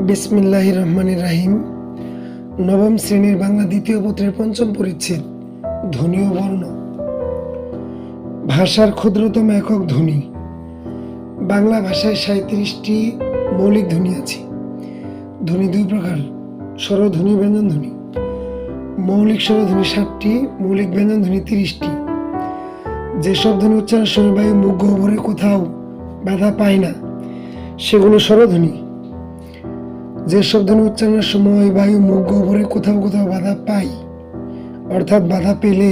বিসমিল্লাহির রহমানির রাহিম। নবম শ্রেণীর বাংলা দ্বিতীয় পত্রের পঞ্চম পরিচ্ছেদ ধ্বনি ও বর্ণ। ভাষার ক্ষুদ্রতম একক ধ্বনি। বাংলা ভাষায় 37টি মৌলিক ধ্বনি আছে। ধ্বনি দুই প্রকার, স্বরধ্বনি, ব্যঞ্জনধ্বনি। মৌলিক স্বরধ্বনি 7টি, মৌলিক ব্যঞ্জনধ্বনি 30টি। যেসব ধ্বনি উচ্চারণের সময় বায়ু মুখ গহ্বরে কোথাও বাধা পায় না সেগুলো স্বরধ্বনি। যেসব ধ্বনি উচ্চারণের সময় বায়ু মুখ গহ্বরে কোথাও কোথাও বাধা পায় অর্থাৎ বাধা পেলে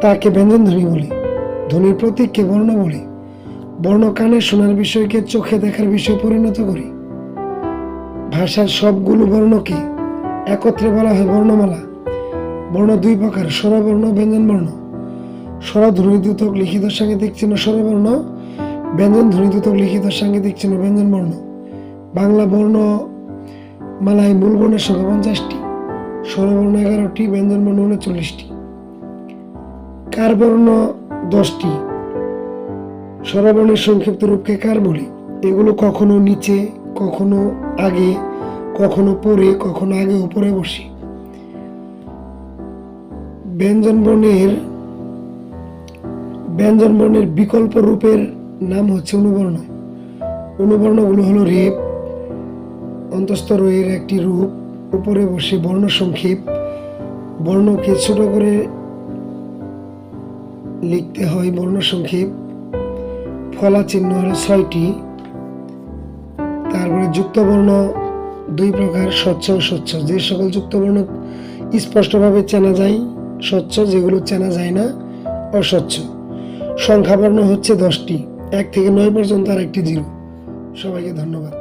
তাকে ব্যঞ্জনধ্বনি বলে। ধ্বনির প্রতীককে বর্ণ বলে। বর্ণ কানে শোনার বিষয়কে চোখে দেখার বিষয়ে পরিণত করি। ভাষার সবগুলো বর্ণকে একত্রে বলা হয় বর্ণমালা। বর্ণ দুই প্রকার, স্বরবর্ণ, ব্যঞ্জনবর্ণ। স্বরধ্বনিদ্যোতক লিখিত সাংকেতিক চিহ্ন স্বরবর্ণ, ব্যঞ্জনধ্বনিদ্যোতক লিখিত সাংকেতিক চিহ্ন ব্যঞ্জনবর্ণ। বাংলা বর্ণমালায় মূল বর্ণের সংখ্যা 50টি, স্বরবর্ণ 11টি, ব্যঞ্জনবর্ণ 39টি। কার বর্ণ 10টি। স্বরবর্ণের সংক্ষিপ্ত রূপকে কার বলি। এগুলো কখনো নিচে, কখনো আগে, কখনো পরে, কখনো আগে ও পরে বসে। ব্যঞ্জনবর্ণের বিকল্প রূপের নাম হচ্ছে অনুবর্ণ। অনুবর্ণগুলো হলো রেপ, অন্তঃস্থ এর একটি রূপ, উপরে বসে বর্ণ সংক্ষেপ। বর্ণকে ছোট করে লিখতে হয় বর্ণ সংক্ষেপ। ফলা চিহ্ন হলো 6টি। তারপরে যুক্তবর্ণ দুই প্রকার, স্বচ্ছ ও স্বচ্ছ। যে সকল যুক্তবর্ণ স্পষ্টভাবে চেনা যায় স্বচ্ছ, যেগুলো চেনা যায় না অস্বচ্ছ। সংখ্যাবর্ণ হচ্ছে 10টি, 1 থেকে 9 পর্যন্ত আর একটি 0। সবাইকে ধন্যবাদ।